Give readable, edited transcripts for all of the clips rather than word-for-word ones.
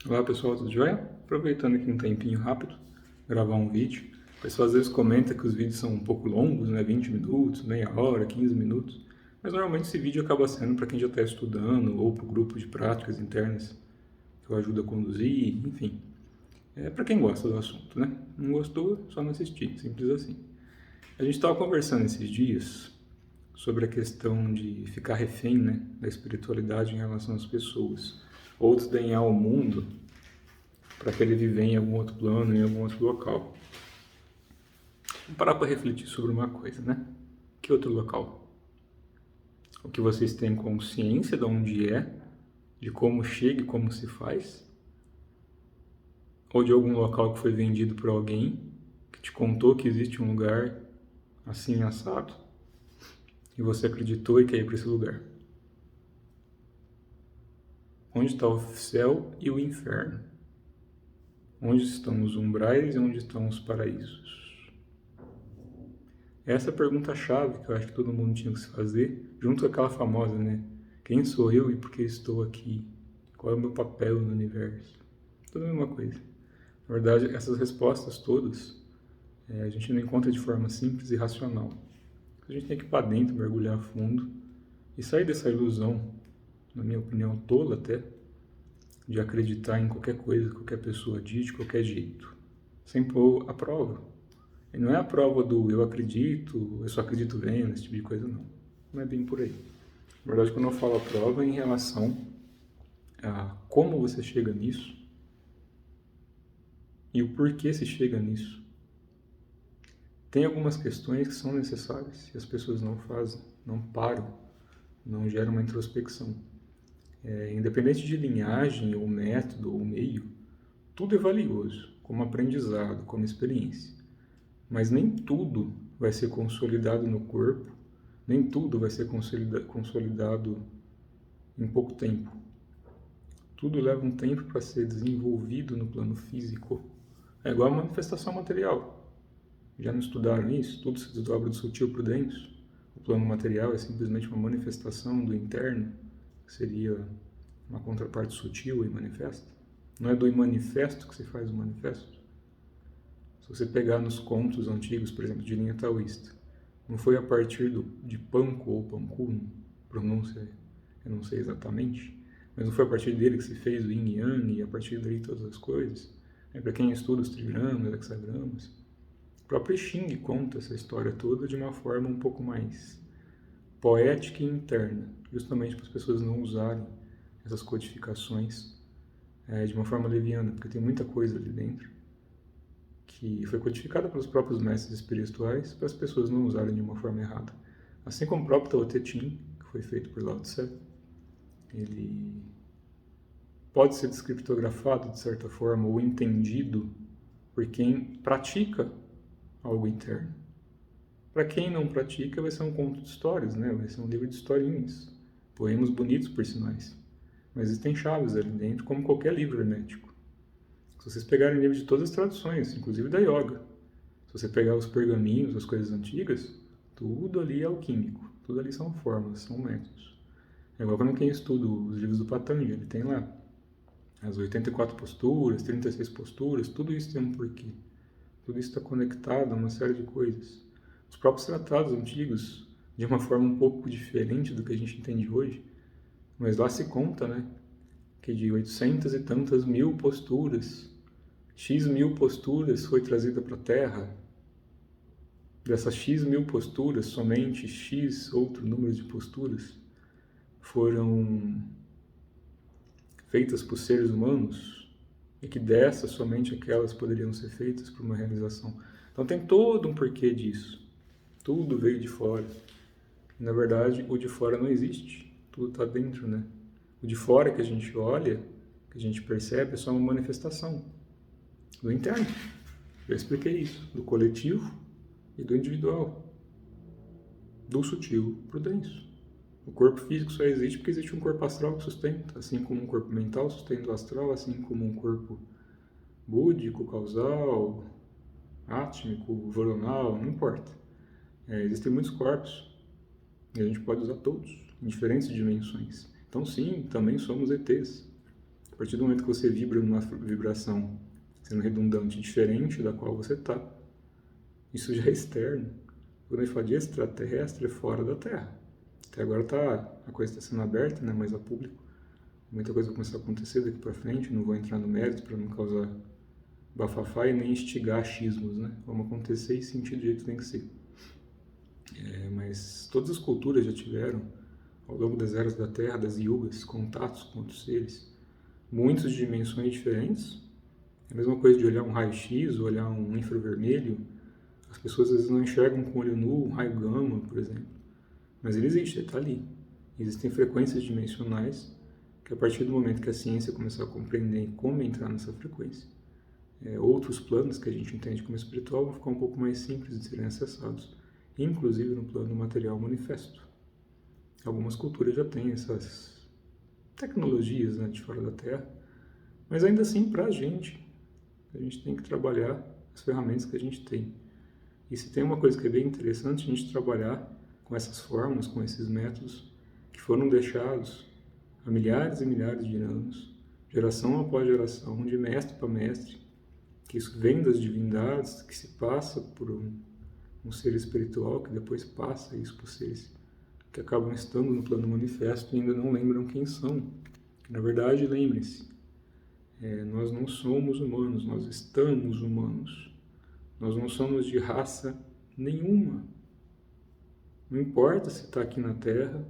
Olá pessoal, tudo jóia? Aproveitando aqui um tempinho rápido, gravar um vídeo. O pessoal às vezes comenta que os vídeos são um pouco longos, né? 20 minutos, meia hora, 15 minutos. Mas normalmente esse vídeo acaba sendo para quem já está estudando ou para o grupo de práticas internas que eu ajudo a conduzir, enfim. É para quem gosta do assunto, né? Não gostou, só não assistir, simples assim. A gente estava conversando esses dias sobre a questão de ficar refém, né, da espiritualidade em relação às pessoas. Ou desdenhar o mundo para querer viver em algum outro plano, em algum outro local. Vamos parar para refletir sobre uma coisa, né? Que outro local? O que vocês têm consciência de onde é, de como chega e como se faz? Ou de algum local que foi vendido por alguém que te contou que existe um lugar assim assado e você acreditou e quer ir para esse lugar? Onde está o céu e o inferno? Onde estão os umbrais e onde estão os paraísos? Essa é a pergunta-chave que eu acho que todo mundo tinha que se fazer, junto com aquela famosa, né? Quem sou eu e por que estou aqui? Qual é o meu papel no universo? Tudo a mesma coisa. Na verdade, essas respostas todas a gente não encontra de forma simples e racional. A gente tem que ir para dentro, mergulhar a fundo e sair dessa ilusão, na minha opinião, tola até, de acreditar em qualquer coisa que qualquer pessoa diz de qualquer jeito, sem pôr a prova. E não é a prova do eu acredito, eu só acredito vendo, esse tipo de coisa, não. Não é bem por aí. Na verdade, quando eu falo a prova é em relação a como você chega nisso e o porquê se chega nisso. Tem algumas questões que são necessárias e as pessoas não fazem, não param, não geram uma introspecção. Independente de linhagem, ou método, ou meio, tudo é valioso, como aprendizado, como experiência. Mas nem tudo vai ser consolidado no corpo, nem tudo vai ser consolidado em pouco tempo. Tudo leva um tempo para ser desenvolvido no plano físico. É igual a manifestação material. Já não estudaram isso? Tudo se desdobra do sutil para o denso. O plano material é simplesmente uma manifestação do interno, que seria uma contraparte sutil e manifesta. Não é do imanifesto que se faz o manifesto. Se você pegar nos contos antigos, por exemplo, de linha taoísta, não foi a partir de Panco ou Panku, pronúncia eu não sei exatamente, mas não foi a partir dele que se fez o Yin e Yang e a partir daí todas as coisas. Para quem estuda os trigramas, hexagramas, o próprio Xing conta essa história toda de uma forma um pouco mais poética e interna, justamente para as pessoas não usarem essas codificações de uma forma leviana, porque tem muita coisa ali dentro que foi codificada pelos próprios mestres espirituais para as pessoas não usarem de uma forma errada. Assim como o próprio Tao Te Ching, que foi feito por Lao Tse, ele pode ser descriptografado de certa forma ou entendido por quem pratica algo interno. Para quem não pratica, vai ser um conto de histórias, né? Vai ser um livro de historinhas, poemas bonitos por sinais. Mas existem chaves ali dentro, como qualquer livro hermético. Se vocês pegarem livros de todas as traduções, inclusive da yoga, se você pegar os pergaminhos, as coisas antigas, tudo ali é alquímico, tudo ali são fórmulas, são métodos. É igual quando quem estuda os livros do Patanjali, ele tem lá as 84 posturas, 36 posturas, tudo isso tem um porquê. Tudo isso está conectado a uma série de coisas. Os próprios tratados antigos, de uma forma um pouco diferente do que a gente entende hoje, mas lá se conta, né, que de 800 e tantas mil posturas, X mil posturas foi trazida para a Terra. Dessas X mil posturas, somente X outro número de posturas foram feitas por seres humanos e que dessas somente aquelas poderiam ser feitas por uma realização. Então tem todo um porquê disso. Tudo veio de fora. Na verdade, o de fora não existe. Tudo está dentro, né? O de fora que a gente olha, que a gente percebe, é só uma manifestação do interno. Já expliquei isso. Do coletivo e do individual. Do sutil para o denso. O corpo físico só existe porque existe um corpo astral que sustenta, assim como um corpo mental sustenta o astral, assim como um corpo búdico, causal, átmico, voronal, não importa. Existem muitos corpos e a gente pode usar todos, em diferentes dimensões. Então sim, também somos ETs. partir do momento que você vibra numa vibração, sendo redundante, diferente da qual você está, isso já é externo. Quando a gente fala de extraterrestre, é fora da Terra. Até agora a coisa está sendo aberta, né, mais a público. Muita coisa vai começar a acontecer daqui para frente, não vou entrar no mérito para não causar bafafá e nem instigar achismos, né? Vamos acontecer e sentir do jeito que tem que ser. Mas todas as culturas já tiveram, ao longo das eras da Terra, das yugas, contatos com outros seres, muitas dimensões diferentes. É a mesma coisa de olhar um raio-x, ou olhar um infravermelho. As pessoas às vezes não enxergam com o olho nu um raio gama, por exemplo. Mas ele existe, ele está ali. Existem frequências dimensionais que a partir do momento que a ciência começar a compreender como entrar nessa frequência, outros planos que a gente entende como espiritual vão ficar um pouco mais simples de serem acessados, inclusive no plano material manifesto. Algumas culturas já têm essas tecnologias, né, de fora da Terra, mas ainda assim, para a gente tem que trabalhar as ferramentas que a gente tem. E se tem uma coisa que é bem interessante, a gente trabalhar com essas formas, com esses métodos que foram deixados há milhares e milhares de anos, geração após geração, de mestre para mestre, que isso vem das divindades, que se passa por um ser espiritual, que depois passa isso por seres que acabam estando no plano manifesto e ainda não lembram quem são. Na verdade, lembrem-se, nós não somos humanos, nós estamos humanos. Nós não somos de raça nenhuma. Não importa se está aqui na Terra,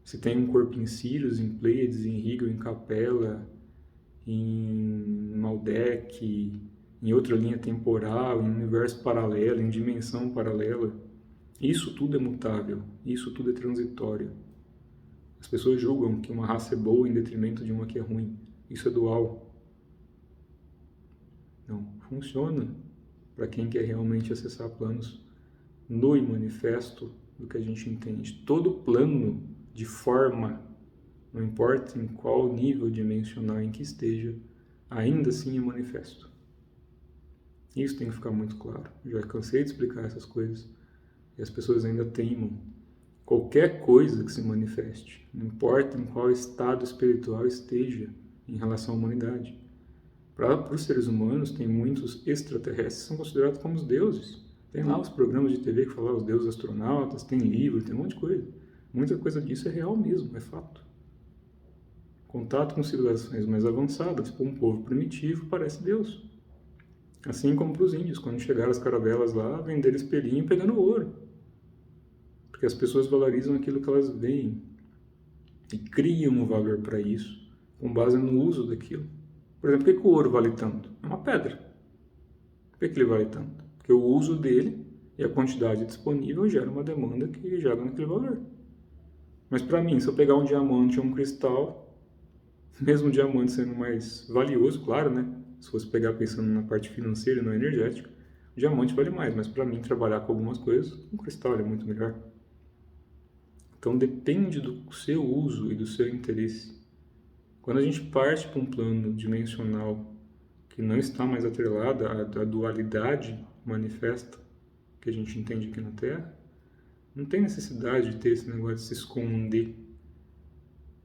se tem um corpo em Sirius, em Pleiades, em Rigel, em Capela, em Maldek, em outra linha temporal, em universo paralelo, em dimensão paralela. Isso tudo é mutável, isso tudo é transitório. As pessoas julgam que uma raça é boa em detrimento de uma que é ruim. Isso é dual. Não funciona para quem quer realmente acessar planos no e manifesto do que a gente entende. Todo plano de forma, não importa em qual nível dimensional em que esteja, ainda assim é manifesto. Isso tem que ficar muito claro. Já cansei de explicar essas coisas e as pessoas ainda teimam. Qualquer coisa que se manifeste, não importa em qual estado espiritual esteja em relação à humanidade. Para os seres humanos, tem muitos extraterrestres que são considerados como os deuses. Tem lá os programas de TV que falam os deuses astronautas, tem livro, tem um monte de coisa. Muita coisa disso é real mesmo, é fato. Contato com civilizações mais avançadas, para um povo primitivo, parece Deus. Assim como para os índios, quando chegaram as caravelas lá, venderam espelhinho pegando ouro. Porque as pessoas valorizam aquilo que elas veem e criam um valor para isso, com base no uso daquilo. Por exemplo, por que o ouro vale tanto? É uma pedra. Por que ele vale tanto? Porque o uso dele e a quantidade disponível gera uma demanda que gera naquele valor. Mas para mim, se eu pegar um diamante ou um cristal, mesmo o diamante sendo mais valioso, claro, né? Se fosse pegar pensando na parte financeira e não energética, o diamante vale mais, mas para mim trabalhar com algumas coisas, um cristal é muito melhor. Então depende do seu uso e do seu interesse. Quando a gente parte para um plano dimensional que não está mais atrelado à dualidade manifesta que a gente entende aqui na Terra, não tem necessidade de ter esse negócio de se esconder.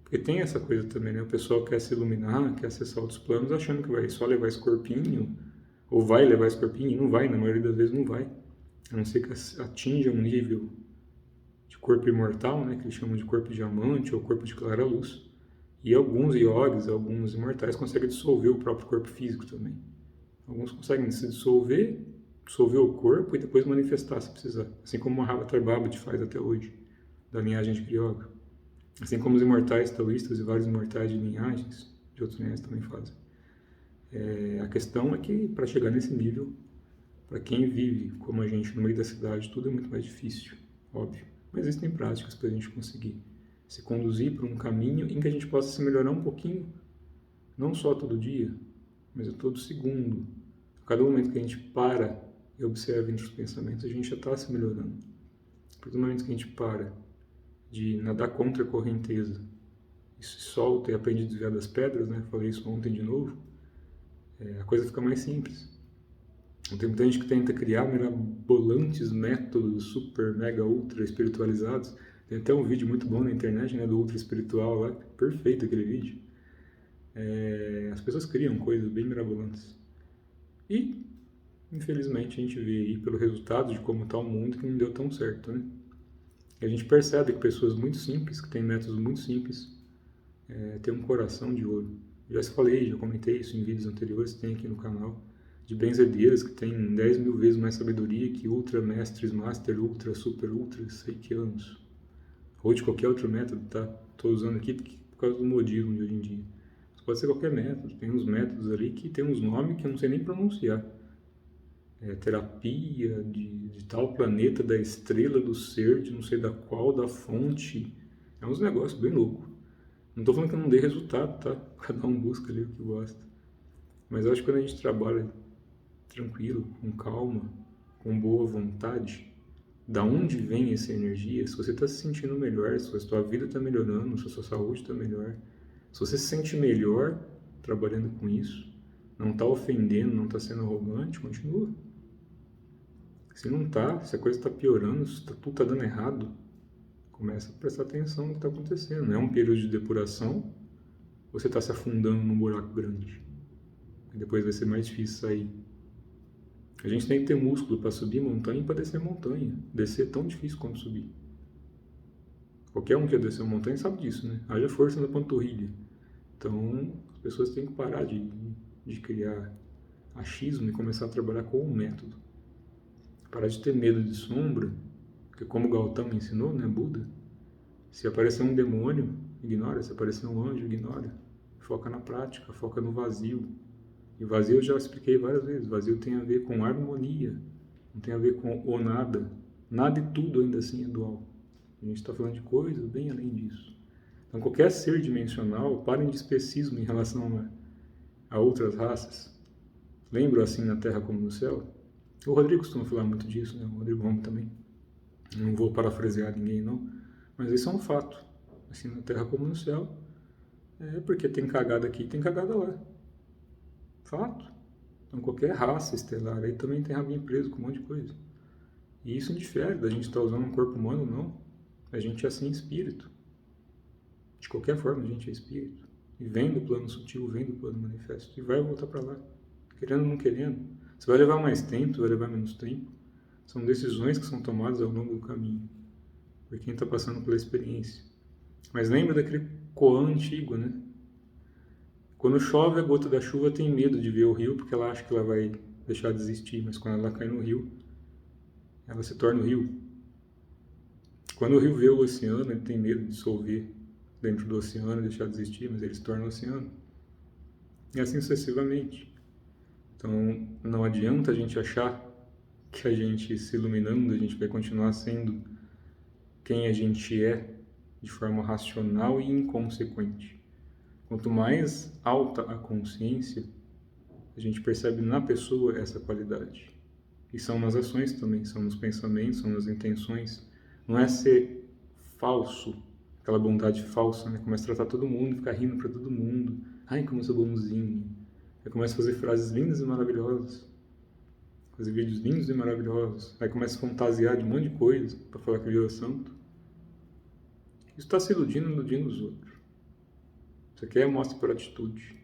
Porque tem essa coisa também, né? O pessoal quer se iluminar, quer acessar outros planos, achando que vai só levar esse corpinho, ou vai levar esse corpinho, e não vai, na maioria das vezes não vai. A não ser que atinja um nível de corpo imortal, né? Que eles chamam de corpo diamante ou corpo de clara luz. E alguns yogis, alguns imortais conseguem dissolver o próprio corpo físico também. Alguns conseguem se dissolver o corpo e depois manifestar se precisar. Assim como Mahavatar Babaji faz até hoje, da linhagem de Kriyoga. Assim como os imortais taoístas e vários imortais de linhagens, de outras linhagens também fazem. A questão é que para chegar nesse nível, para quem vive como a gente no meio da cidade, tudo é muito mais difícil, óbvio. Mas existem práticas para a gente conseguir se conduzir por um caminho em que a gente possa se melhorar um pouquinho, não só todo dia, mas a todo segundo. A cada momento que a gente para e observa entre os pensamentos, a gente já está se melhorando. A partir do momento que a gente para de nadar contra a correnteza e se solta e aprende a desviar das pedras, né? Falei isso ontem de novo, a coisa fica mais simples. Tem muita gente que tenta criar mirabolantes métodos super, mega, ultra espiritualizados. Tem até um vídeo muito bom na internet, né, do ultra espiritual lá, perfeito aquele vídeo. As pessoas criam coisas bem mirabolantes. E, infelizmente, a gente vê aí pelo resultado de como está o mundo que não deu tão certo, né? E a gente percebe que pessoas muito simples, que têm métodos muito simples, têm um coração de ouro. Já falei, já comentei isso em vídeos anteriores, tem aqui no canal, de benzedeiras que têm 10 mil vezes mais sabedoria que ultra mestres, master, ultra, super, ultra, sei que anos. Ou de qualquer outro método, tá? Estou usando aqui por causa do modismo de hoje em dia. Mas pode ser qualquer método, tem uns métodos ali que tem uns nomes que eu não sei nem pronunciar. Terapia de tal planeta, da estrela, do ser, de não sei da qual, da fonte. É uns negócios bem loucos. Não estou falando que não dê resultado, tá? Cada um busca ali o que gosta. Mas eu acho que quando a gente trabalha tranquilo, com calma, com boa vontade, da onde vem essa energia? Se você está se sentindo melhor, se a sua vida está melhorando, se a sua saúde está melhor, se você se sente melhor trabalhando com isso, não está ofendendo, não está sendo arrogante, continua. Se não está, se a coisa está piorando, se tudo está dando errado, começa a prestar atenção no que está acontecendo. Não é um período de depuração, você está se afundando num buraco grande. E depois vai ser mais difícil sair. A gente tem que ter músculo para subir montanha e para descer montanha. Descer é tão difícil quanto subir. Qualquer um que já desceu montanha sabe disso, né? Haja força na panturrilha. Então, as pessoas têm que parar de criar achismo e começar a trabalhar com um método. Parar de ter medo de sombra, porque como Gautama ensinou, né, Buda, se aparecer um demônio, ignora. Se aparecer um anjo, ignora. Foca na prática, foca no vazio. E vazio eu já expliquei várias vezes. Vazio tem a ver com harmonia, não tem a ver com o nada. Nada e tudo ainda assim é dual. A gente está falando de coisas bem além disso. Então qualquer ser dimensional, parem de especismo em relação a outras raças. Lembro assim na Terra como no céu? O Rodrigo costuma falar muito disso, né? O Rodrigo Ramos também. Não vou parafrasear ninguém não, mas isso é um fato. Assim na Terra como no céu, porque tem cagada aqui e tem cagada lá. Fato. Então qualquer raça estelar aí também tem rabinho preso com um monte de coisa. E isso indifere da gente estar usando um corpo humano ou não. A gente é assim espírito. De qualquer forma a gente é espírito. E vem do plano sutil, vem do plano manifesto. E vai voltar para lá. Querendo ou não querendo. Você vai levar mais tempo, vai levar menos tempo. São decisões que são tomadas ao longo do caminho. Por quem está passando pela experiência. Mas lembra daquele koan antigo, né? Quando chove, a gota da chuva tem medo de ver o rio, porque ela acha que ela vai deixar de existir. Mas quando ela cai no rio, ela se torna o rio. Quando o rio vê o oceano, ele tem medo de dissolver dentro do oceano, deixar de existir, mas ele se torna o oceano. E assim sucessivamente. Então, não adianta a gente achar que a gente se iluminando, a gente vai continuar sendo quem a gente é de forma racional e inconsequente. Quanto mais alta a consciência, a gente percebe na pessoa essa qualidade. E são nas ações também, são nos pensamentos, são nas intenções. Não é ser falso, aquela bondade falsa, né? Começa a tratar todo mundo, ficar rindo para todo mundo. Ai, como eu sou bonzinho. Aí começa a fazer frases lindas e maravilhosas. Fazer vídeos lindos e maravilhosos. Aí começa a fantasiar de um monte de coisa para falar que virou santo. Isso está se iludindo e iludindo os outros. Você quer, mostre por atitude.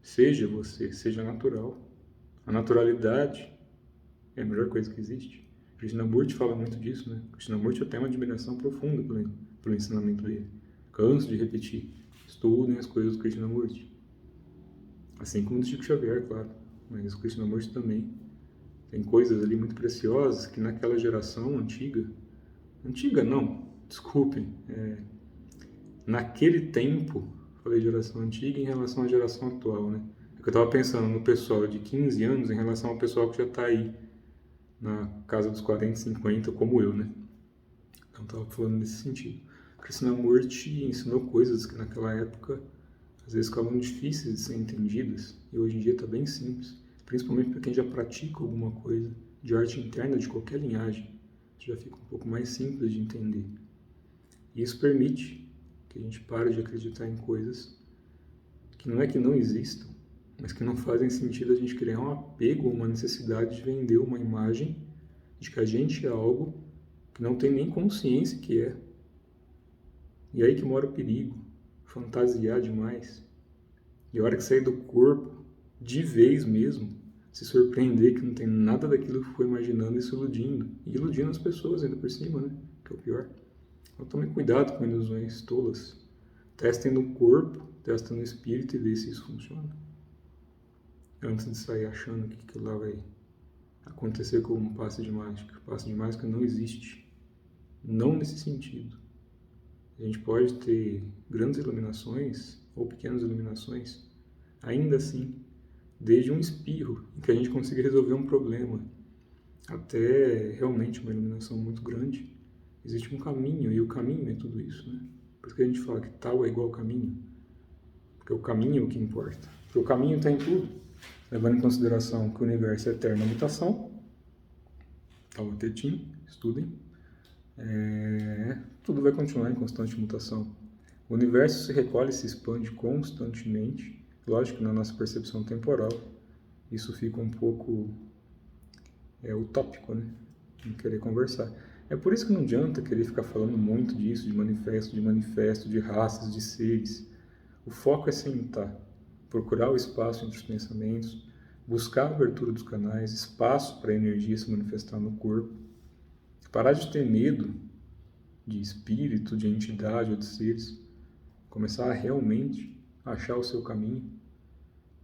Seja você, seja natural. A naturalidade é a melhor coisa que existe. Krishnamurti fala muito disso, né? Krishnamurti tem uma admiração profunda pelo ensinamento dele. Canso de repetir. Estudem as coisas do Krishnamurti. Assim como do Chico Xavier, claro. Mas o Krishnamurti também tem coisas ali muito preciosas que naquela geração antiga... Antiga não, desculpem. Naquele tempo, falei geração antiga em relação à geração atual, né? É que eu estava pensando no pessoal de 15 anos em relação ao pessoal que já está aí na casa dos 40, 50, como eu, né? Então, estava falando nesse sentido. Krishnamurti ensinou coisas que naquela época às vezes ficavam difíceis de ser entendidas e hoje em dia está bem simples, principalmente para quem já pratica alguma coisa de arte interna de qualquer linhagem, já fica um pouco mais simples de entender. E isso permite que a gente pare de acreditar em coisas que não é que não existam, mas que não fazem sentido a gente criar um apego ou uma necessidade de vender uma imagem de que a gente é algo que não tem nem consciência que é. E aí que mora o perigo, fantasiar demais. E a hora que sair do corpo, de vez mesmo, se surpreender que não tem nada daquilo que foi imaginando e se iludindo. E iludindo as pessoas ainda por cima, né? Que é o pior. Então tome cuidado com ilusões tolas. Testem no corpo, testem no espírito e vê se isso funciona. Antes de sair achando que aquilo lá vai acontecer como um passe de mágica. O passe de mágica não existe. Não nesse sentido. A gente pode ter grandes iluminações ou pequenas iluminações, ainda assim, desde um espirro, em que a gente consiga resolver um problema, até realmente uma iluminação muito grande, existe um caminho, e o caminho é tudo isso, né? Por isso que a gente fala que tal é igual ao caminho, porque o caminho é o que importa. Porque o caminho está em tudo, levando em consideração que o universo é eterna mutação, tal o tetim, estudem, tudo vai continuar em constante mutação. O universo se recolhe e se expande constantemente. Lógico que na nossa percepção temporal isso fica um pouco utópico, né? Não querer conversar. É por isso que não adianta querer ficar falando muito disso, de manifesto, de raças, de seres. O foco é sentar, procurar o espaço entre os pensamentos, buscar a abertura dos canais, espaço para a energia se manifestar no corpo, parar de ter medo de espírito, de entidade ou de seres, começar a realmente achar o seu caminho,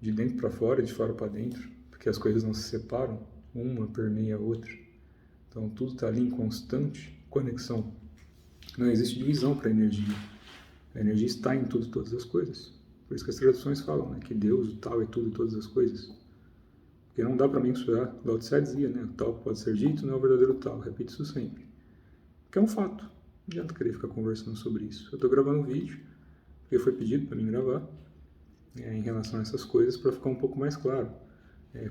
de dentro para fora, de fora para dentro, porque as coisas não se separam, uma permeia a outra. Então tudo está ali em constante conexão. Não existe divisão para a energia. A energia está em tudo e todas as coisas. Por isso que as traduções falam, né, que Deus, o tal, é tudo e todas as coisas. Porque não dá para mensurar. Lao Tse dizia, né, o tal pode ser dito, não é o verdadeiro tal. Repito isso sempre. Que é um fato. Não adianta querer ficar conversando sobre isso. Eu estou gravando um vídeo, porque foi pedido para mim gravar, em relação a essas coisas, para ficar um pouco mais claro.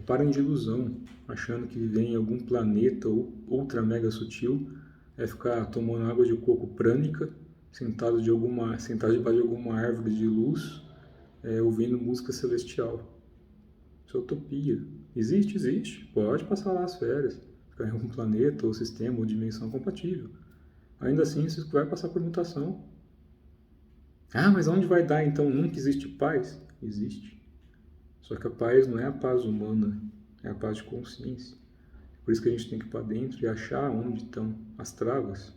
Parem de ilusão, achando que viver em algum planeta ou ultra mega sutil é ficar tomando água de coco prânica, sentado debaixo de alguma árvore de luz, ouvindo música celestial. Isso é utopia. Existe, existe. Pode passar lá as férias, ficar em algum planeta ou sistema ou dimensão compatível. Ainda assim, isso vai passar por mutação. Ah, mas onde vai dar então? Nunca existe paz? Existe. Só que a paz não é a paz humana, é a paz de consciência. Por isso que a gente tem que ir para dentro e achar onde estão as travas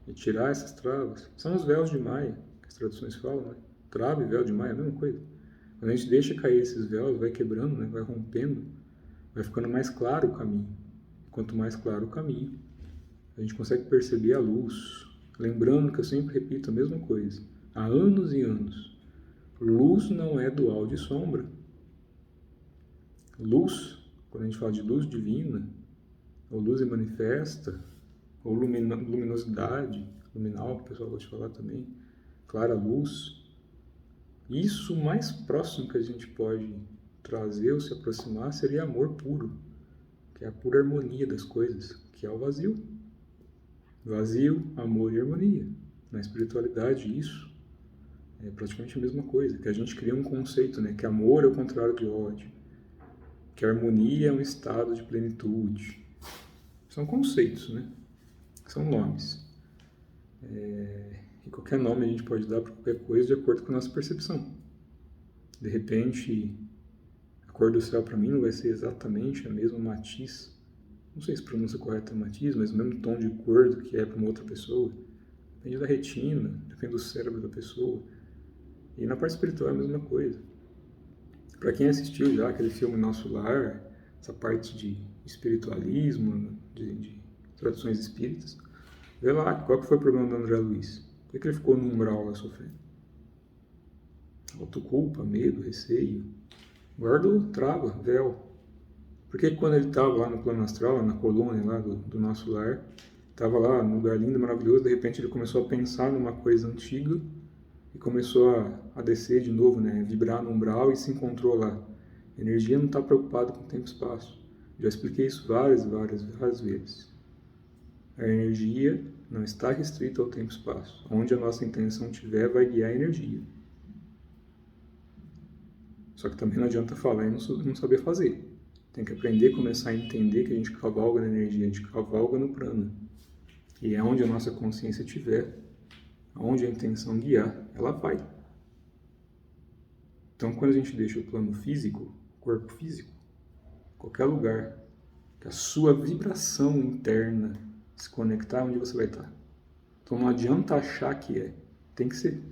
e tirar essas travas. São os véus de Maia, que as traduções falam, né? Trava e véu de Maia é a mesma coisa. Quando a gente deixa cair esses véus, vai quebrando, né? Vai rompendo, vai ficando mais claro o caminho. Quanto mais claro o caminho, a gente consegue perceber a luz. Lembrando que eu sempre repito a mesma coisa, há anos e anos. Luz não é dual de sombra. Luz, quando a gente fala de luz divina, ou luz manifesta, ou luminosidade, luminal, que o pessoal gosta de falar também, clara luz, isso o mais próximo que a gente pode trazer ou se aproximar seria amor puro, que é a pura harmonia das coisas, que é o vazio. Vazio, amor e harmonia. Na espiritualidade, isso é praticamente a mesma coisa, que a gente cria um conceito, né, que amor é o contrário de ódio, que a harmonia é um estado de plenitude. São conceitos, né? São nomes. E qualquer nome a gente pode dar para qualquer coisa de acordo com a nossa percepção. De repente, a cor do céu para mim não vai ser exatamente a mesma matiz. Não sei se a pronúncia correta é matiz, mas o mesmo tom de cor do que é para uma outra pessoa. Depende da retina, depende do cérebro da pessoa. E na parte espiritual é a mesma coisa. Para quem assistiu já aquele filme Nosso Lar, essa parte de espiritualismo, de traduções espíritas, vê lá qual que foi o problema do André Luiz. Por que ele ficou no umbral lá sofrendo? Autoculpa, medo, receio. Guarda trava, véu. Por que quando ele estava lá no plano astral, na colônia lá do Nosso Lar, estava lá num lugar lindo, maravilhoso, de repente ele começou a pensar numa coisa antiga e começou a descer de novo, né? Vibrar no umbral e se encontrou lá. A energia não está preocupada com tempo e espaço. Já expliquei isso várias vezes. A energia não está restrita ao tempo e espaço. Onde a nossa intenção estiver, vai guiar a energia. Só que também não adianta falar e não saber fazer. Tem que aprender a começar a entender que a gente cavalga na energia, a gente cavalga no prana. E é onde a nossa consciência estiver, onde a intenção guiar, ela vai. Então, quando a gente deixa o plano físico, corpo físico, qualquer lugar, que a sua vibração interna se conectar, onde você vai estar. Então, não adianta achar que é, tem que ser.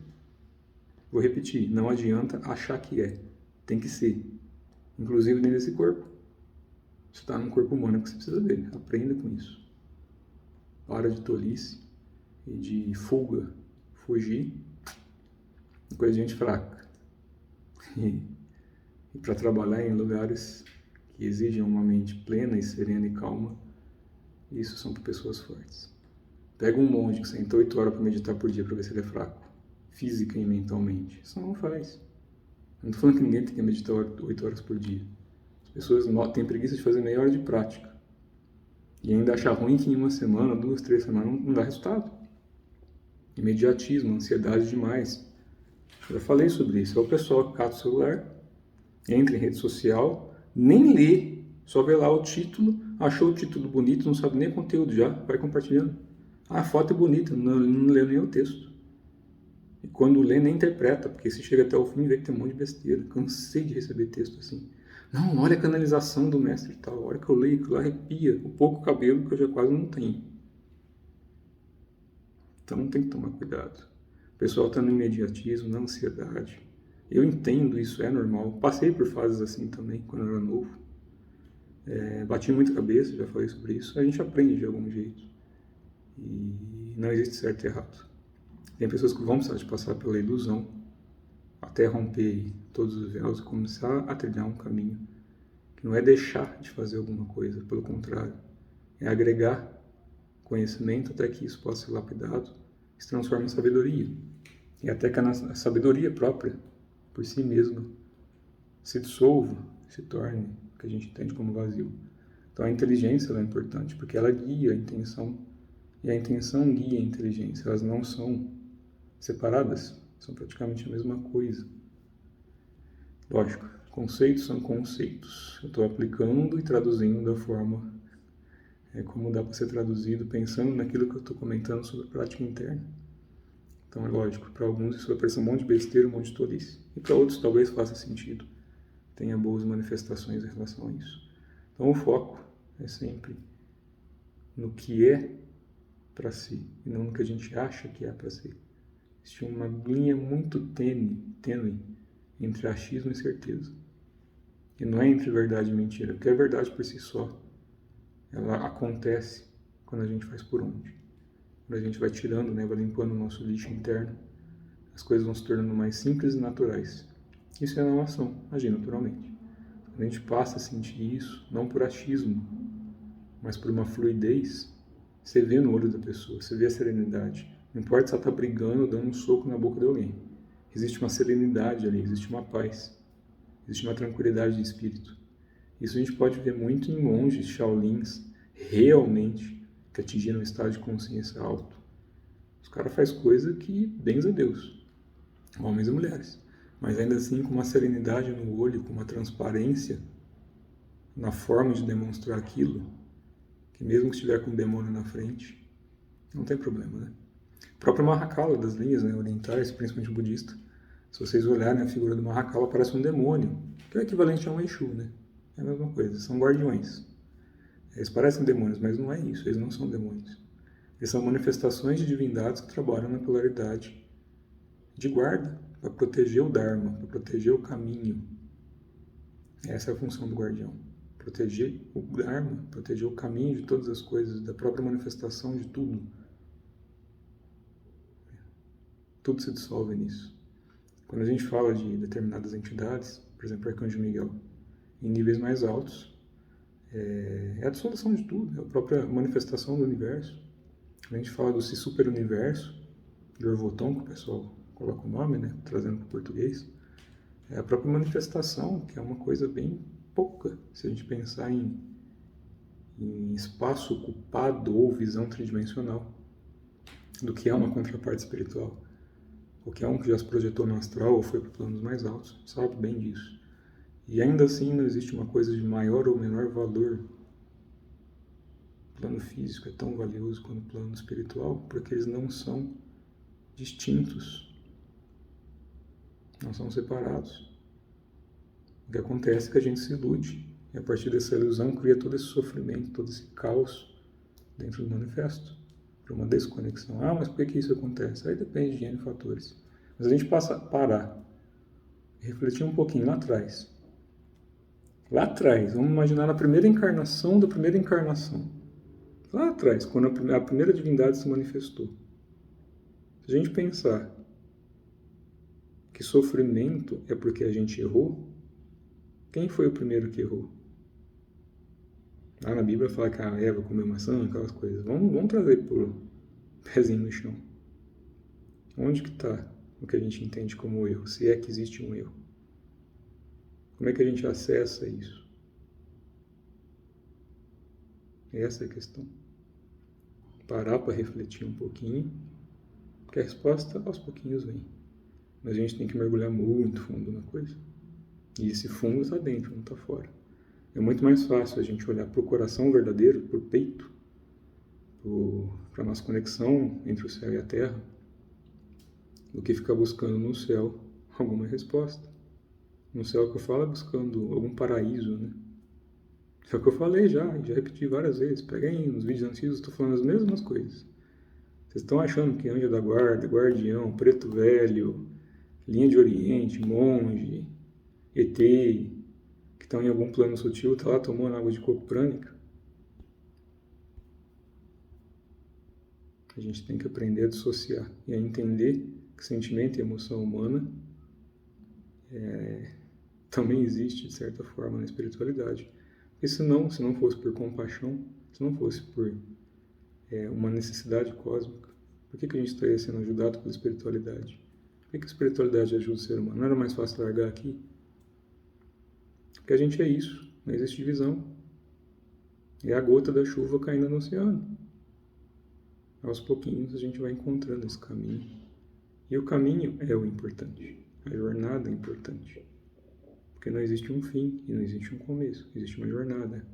Vou repetir, não adianta achar que é, tem que ser. Inclusive dentro desse corpo. Você está num corpo humano que você precisa dele. Aprenda com isso. Para de tolice e de fuga, fugir, coisa de gente fraca. E para trabalhar em lugares que exigem uma mente plena e serena e calma, isso são para pessoas fortes. Pega um monge que senta 8 horas para meditar por dia para ver se ele é fraco, física e mentalmente. Isso não faz. Eu não estou falando que ninguém tem que meditar 8 horas por dia. As pessoas têm preguiça de fazer meia hora de prática. E ainda achar ruim que em uma semana, 2, 3 semanas não dá resultado. Imediatismo, ansiedade demais. Eu já falei sobre isso. É o pessoal que cata o celular, entra em rede social, nem lê, só vê lá o título, achou o título bonito, não sabe nem o conteúdo já, vai compartilhando. Ah, a foto é bonita, não leu nem o texto. E quando lê, nem interpreta, porque se chega até o fim, vê que tem um monte de besteira. Cansei de receber texto assim. Não, olha a canalização do mestre e tal. A hora que eu leio, aquilo arrepia. O pouco cabelo que eu já quase não tenho. Então tem que tomar cuidado. O pessoal está no imediatismo, na ansiedade. Eu entendo, isso é normal. Passei por fases assim também, quando eu era novo. Bati muita cabeça, já falei sobre isso. A gente aprende de algum jeito. E não existe certo e errado. Tem pessoas que vão precisar de passar pela ilusão até romper todos os véus e começar a trilhar um caminho que não é deixar de fazer alguma coisa, pelo contrário, é agregar conhecimento até que isso possa ser lapidado, se transforma em sabedoria. E até que a sabedoria própria, por si mesma, se dissolva, se torne o que a gente entende como vazio. Então a inteligência ela é importante, porque ela guia a intenção, e a intenção guia a inteligência. Elas não são separadas, são praticamente a mesma coisa. Lógico, conceitos são conceitos. Eu estou aplicando e traduzindo da forma como dá para ser traduzido, pensando naquilo que eu estou comentando sobre prática interna. Então é lógico, para alguns isso vai parecer um monte de besteira, um monte de tolice. E para outros talvez faça sentido, tenha boas manifestações em relação a isso. Então o foco é sempre no que é para si, e não no que a gente acha que é para si. Existe uma linha muito tênue entre achismo e certeza. E não é entre verdade e mentira, porque a verdade por si só, ela acontece quando a gente faz por onde. Quando a gente vai tirando, né, vai limpando o nosso lixo interno, as coisas vão se tornando mais simples e naturais. Isso é a ação, agir naturalmente. Quando a gente passa a sentir isso, não por achismo, mas por uma fluidez, você vê no olho da pessoa, você vê a serenidade. Não importa se ela está brigando ou dando um soco na boca de alguém. Existe uma serenidade ali, existe uma paz, existe uma tranquilidade de espírito. Isso a gente pode ver muito em monges shaolins, realmente, que atingiram um estado de consciência alto. Os caras fazem coisa que benza a Deus, homens e mulheres. Mas ainda assim com uma serenidade no olho, com uma transparência na forma de demonstrar aquilo, que mesmo que estiver com um demônio na frente, não tem problema, né? O próprio Mahakala das linhas, né, orientais, principalmente budista, se vocês olharem a figura do Mahakala, parece um demônio, que é o equivalente a um Exu, né? É a mesma coisa, são guardiões. Eles parecem demônios, mas não é isso, eles não são demônios. Eles são manifestações de divindades que trabalham na polaridade de guarda, para proteger o Dharma, para proteger o caminho. Essa é a função do guardião. Proteger o Dharma, proteger o caminho de todas as coisas, da própria manifestação de tudo. Tudo se dissolve nisso. Quando a gente fala de determinadas entidades, por exemplo, o Arcanjo Miguel, em níveis mais altos, é a dissolução de tudo, é a própria manifestação do universo. Quando a gente fala do super-universo, de Orvoton, que o pessoal coloca o nome, né, trazendo para o português, é a própria manifestação, que é uma coisa bem pouca, se a gente pensar em espaço ocupado ou visão tridimensional, do que é uma contraparte espiritual. Qualquer um que já se projetou no astral ou foi para planos mais altos sabe bem disso. E ainda assim não existe uma coisa de maior ou menor valor. O plano físico é tão valioso quanto o plano espiritual, porque eles não são distintos, não são separados. O que acontece é que a gente se ilude. E a partir dessa ilusão cria todo esse sofrimento, todo esse caos dentro do manifesto. Por uma desconexão. Ah, mas por que isso acontece? Aí depende de N fatores. Mas a gente passa a parar e refletir um pouquinho lá atrás. Lá atrás, vamos imaginar na primeira encarnação da primeira encarnação. Lá atrás, quando a primeira divindade se manifestou. Se a gente pensar que sofrimento é porque a gente errou, quem foi o primeiro que errou? Lá na Bíblia fala que a Eva comeu maçã, aquelas coisas. Vamos trazer por pezinho no chão. Onde que está o que a gente entende como erro? Se é que existe um erro. Como é que a gente acessa isso? Essa é a questão. Parar para refletir um pouquinho, porque a resposta aos pouquinhos vem. Mas a gente tem que mergulhar muito fundo na coisa. E esse fundo está dentro, não está fora. É muito mais fácil a gente olhar para o coração verdadeiro, para o peito, para a nossa conexão entre o céu e a terra, do que ficar buscando no céu alguma resposta. No céu que eu falo é buscando algum paraíso, né? É o que eu falei já repeti várias vezes. Peguem nos vídeos antigos, estou falando as mesmas coisas. Vocês estão achando que anjo da guarda, guardião, preto velho, linha de oriente, monge, ET, que estão em algum plano sutil, está lá tomando água de coco prânica? A gente tem que aprender a dissociar e a entender que sentimento e emoção humana também existe, de certa forma, na espiritualidade. Porque se não fosse por compaixão, se não fosse por uma necessidade cósmica, por que a gente estaria sendo ajudado pela espiritualidade? Por que a espiritualidade ajuda o ser humano? Não era mais fácil largar aqui? Porque a gente é isso, não existe divisão. É a gota da chuva caindo no oceano. Aos pouquinhos a gente vai encontrando esse caminho. E o caminho é o importante. A jornada é importante. Porque não existe um fim e não existe um começo. Existe uma jornada.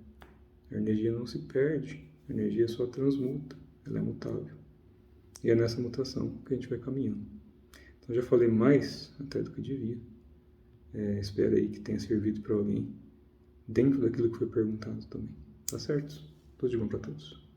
A energia não se perde. A energia só transmuta. Ela é mutável. E é nessa mutação que a gente vai caminhando. Então já falei mais até do que devia. Espero aí que tenha servido para alguém dentro daquilo que foi perguntado também. Tá certo? Tudo de bom para todos.